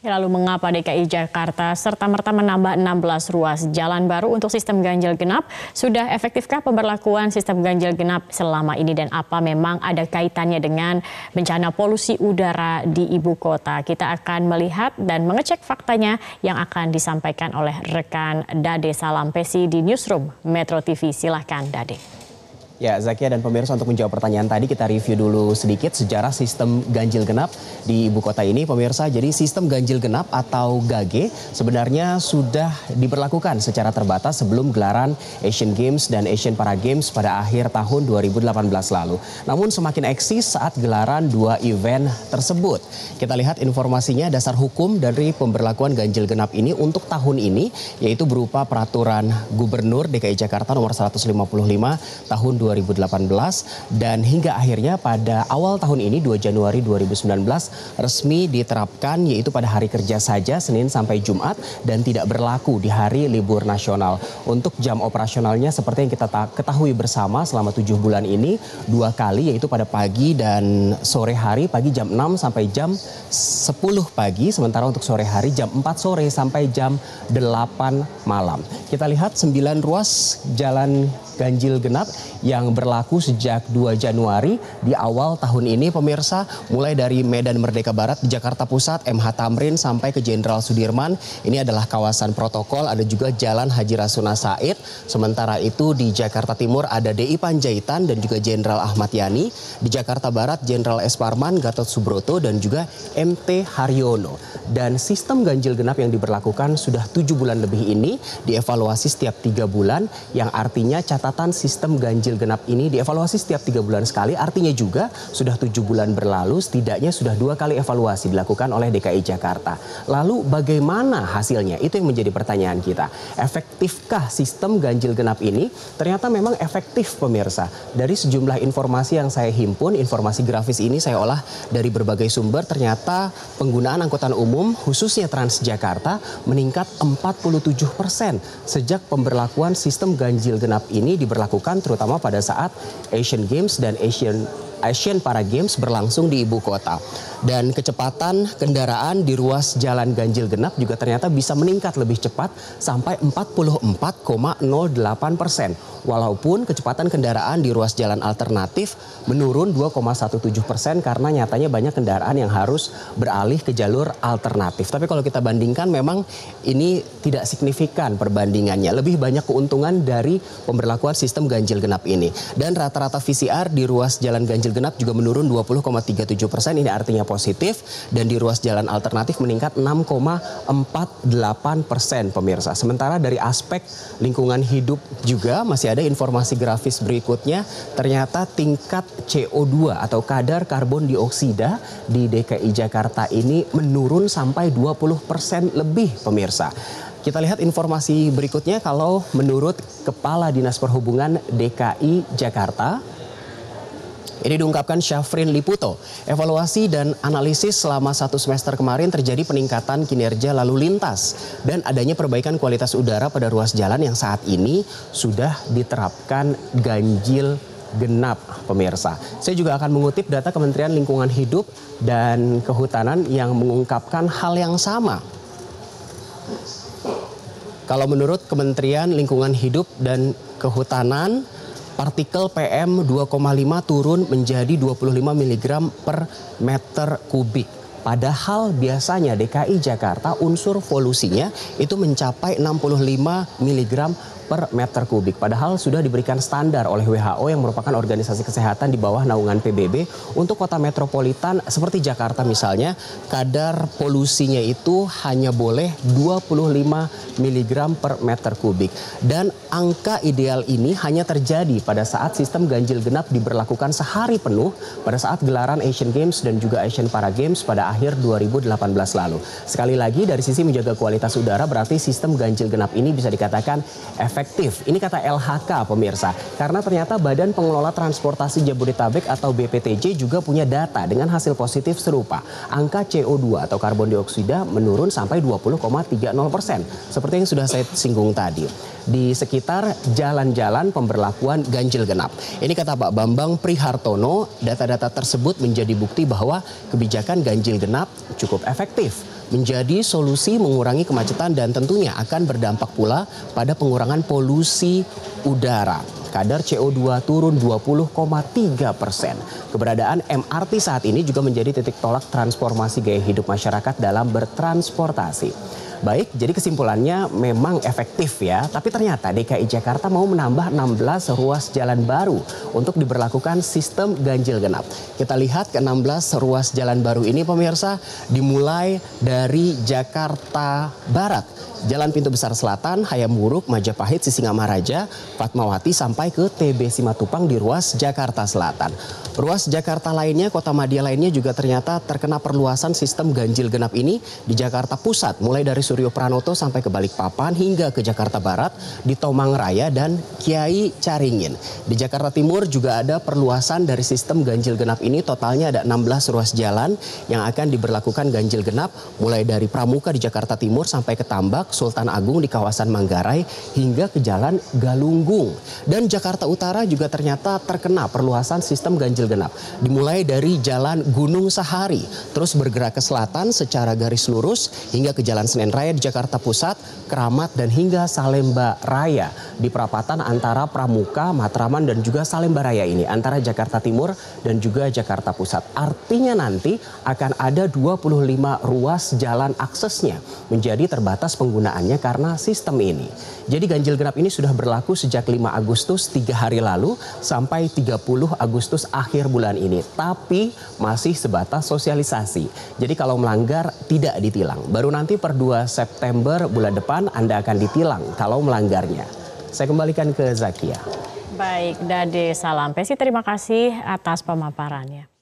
Lalu mengapa DKI Jakarta serta-merta menambah 16 ruas jalan baru untuk sistem ganjil genap? Sudah efektifkah pemberlakuan sistem ganjil genap selama ini dan apa memang ada kaitannya dengan bencana polusi udara di ibu kota? Kita akan melihat dan mengecek faktanya yang akan disampaikan oleh rekan Dade Salampesi di Newsroom Metro TV. Silahkan Dade. Ya, Zakia dan pemirsa, untuk menjawab pertanyaan tadi kita review dulu sedikit sejarah sistem ganjil genap di ibu kota ini. Pemirsa, jadi sistem ganjil genap atau GAGE sebenarnya sudah diberlakukan secara terbatas sebelum gelaran Asian Games dan Asian Para Games pada akhir tahun 2018 lalu. Namun semakin eksis saat gelaran dua event tersebut. Kita lihat informasinya, dasar hukum dari pemberlakuan ganjil genap ini untuk tahun ini yaitu berupa peraturan Gubernur DKI Jakarta nomor 155 tahun 2018 dan hingga akhirnya pada awal tahun ini 2 Januari 2019 resmi diterapkan yaitu pada hari kerja saja Senin sampai Jumat dan tidak berlaku di hari libur nasional. Untuk jam operasionalnya seperti yang kita ketahui bersama selama 7 bulan ini 2 kali yaitu pada pagi dan sore hari, pagi jam 6 sampai jam 10 pagi, sementara untuk sore hari jam 4 sore sampai jam 8 malam. Kita lihat 9 ruas jalan ganjil genap yang berlaku sejak 2 Januari di awal tahun ini, pemirsa, mulai dari Medan Merdeka Barat di Jakarta Pusat, MH Tamrin sampai ke Jenderal Sudirman. Ini adalah kawasan protokol, ada juga Jalan Haji Rasuna Said. Sementara itu di Jakarta Timur ada DI Panjaitan dan juga Jenderal Ahmad Yani. Di Jakarta Barat Jenderal S. Parman, Gatot Subroto dan juga MT Haryono. Dan sistem ganjil genap yang diberlakukan sudah 7 bulan lebih ini dievaluasi setiap 3 bulan, yang artinya catatan sistem ganjil genap ini dievaluasi setiap 3 bulan sekali, artinya juga sudah 7 bulan berlalu, setidaknya sudah 2 kali evaluasi dilakukan oleh DKI Jakarta. Lalu bagaimana hasilnya? Itu yang menjadi pertanyaan kita. Efektifkah sistem ganjil genap ini? Ternyata memang efektif, pemirsa. Dari sejumlah informasi yang saya himpun, informasi grafis ini saya olah dari berbagai sumber, ternyata penggunaan angkutan umum khususnya Transjakarta meningkat 47% sejak pemberlakuan sistem ganjil genap ini diberlakukan terutama pada saat Asian Games dan Asian Para Games berlangsung di ibu kota. Dan kecepatan kendaraan di ruas jalan ganjil genap juga ternyata bisa meningkat lebih cepat sampai 44,08%. Walaupun kecepatan kendaraan di ruas jalan alternatif menurun 2,17% karena nyatanya banyak kendaraan yang harus beralih ke jalur alternatif. Tapi kalau kita bandingkan memang ini tidak signifikan perbandingannya. Lebih banyak keuntungan dari pemberlakuan sistem ganjil genap ini. Dan rata-rata VCR di ruas jalan ganjil genap juga menurun 20,37%. Ini artinya positif, dan di ruas jalan alternatif meningkat 6,48%, pemirsa. Sementara dari aspek lingkungan hidup juga masih ada informasi grafis berikutnya. Ternyata tingkat CO2 atau kadar karbon dioksida di DKI Jakarta ini menurun sampai 20% lebih, pemirsa. Kita lihat informasi berikutnya. Kalau menurut Kepala Dinas Perhubungan DKI Jakarta, ini diungkapkan Syafrin Liputo, evaluasi dan analisis selama 1 semester kemarin terjadi peningkatan kinerja lalu lintas dan adanya perbaikan kualitas udara pada ruas jalan yang saat ini sudah diterapkan ganjil genap, pemirsa. Saya juga akan mengutip data Kementerian Lingkungan Hidup dan Kehutanan yang mengungkapkan hal yang sama. Kalau menurut Kementerian Lingkungan Hidup dan Kehutanan, partikel PM 2,5 turun menjadi 25 mg per meter kubik. Padahal biasanya DKI Jakarta unsur polusinya itu mencapai 65 mg per meter kubik. Padahal sudah diberikan standar oleh WHO yang merupakan organisasi kesehatan di bawah naungan PBB. Untuk kota metropolitan seperti Jakarta misalnya, kadar polusinya itu hanya boleh 25 mg per meter kubik. Dan angka ideal ini hanya terjadi pada saat sistem ganjil genap diberlakukan sehari penuh pada saat gelaran Asian Games dan juga Asian Para Games pada akhir 2018 lalu. Sekali lagi, dari sisi menjaga kualitas udara berarti sistem ganjil genap ini bisa dikatakan efektif. Ini kata LHK, pemirsa. Karena ternyata Badan Pengelola Transportasi Jabodetabek atau BPTJ juga punya data dengan hasil positif serupa. Angka CO2 atau karbon dioksida menurun sampai 20,30%. Seperti yang sudah saya singgung tadi. Di sekitar jalan-jalan pemberlakuan ganjil genap. Ini kata Pak Bambang Prihartono, data-data tersebut menjadi bukti bahwa kebijakan ganjil genap cukup efektif. menjadi solusi mengurangi kemacetan dan tentunya akan berdampak pula pada pengurangan polusi udara. Kadar CO2 turun 20,3%. Keberadaan MRT saat ini juga menjadi titik tolak transformasi gaya hidup masyarakat dalam bertransportasi. Baik, jadi kesimpulannya memang efektif ya, tapi ternyata DKI Jakarta mau menambah 16 ruas jalan baru untuk diberlakukan sistem ganjil genap. Kita lihat ke 16 ruas jalan baru ini pemirsa, dimulai dari Jakarta Barat, Jalan Pintu Besar Selatan, Hayam Wuruk, Majapahit, Sisingamaraja, Fatmawati sampai ke TB Simatupang di ruas Jakarta Selatan. Ruas Jakarta lainnya, kota Madia lainnya juga ternyata terkena perluasan sistem ganjil genap ini di Jakarta Pusat, mulai dari Suryo Pranoto sampai ke Balikpapan hingga ke Jakarta Barat, di Tomang Raya dan Kiai Caringin. Di Jakarta Timur juga ada perluasan dari sistem ganjil genap ini, totalnya ada 16 ruas jalan yang akan diberlakukan ganjil genap, mulai dari Pramuka di Jakarta Timur sampai ke Tambak, Sultan Agung di kawasan Manggarai hingga ke Jalan Galunggung. Dan Jakarta Utara juga ternyata terkena perluasan sistem ganjil genap, dimulai dari Jalan Gunung Sahari, terus bergerak ke selatan secara garis lurus hingga ke Jalan Senen Raya di Jakarta Pusat, Keramat dan hingga Salemba Raya di perapatan antara Pramuka, Matraman dan juga Salemba Raya ini antara Jakarta Timur dan juga Jakarta Pusat. Artinya nanti akan ada 25 ruas jalan aksesnya menjadi terbatas penggunaannya karena sistem ini. Jadi ganjil genap ini sudah berlaku sejak 5 Agustus 3 hari lalu sampai 30 Agustus akhir bulan ini. Tapi masih sebatas sosialisasi. Jadi kalau melanggar tidak ditilang. Baru nanti per 2 September bulan depan Anda akan ditilang kalau melanggarnya. Saya kembalikan ke Zakia. Baik, Dade Salampesi, terima kasih atas pemaparannya.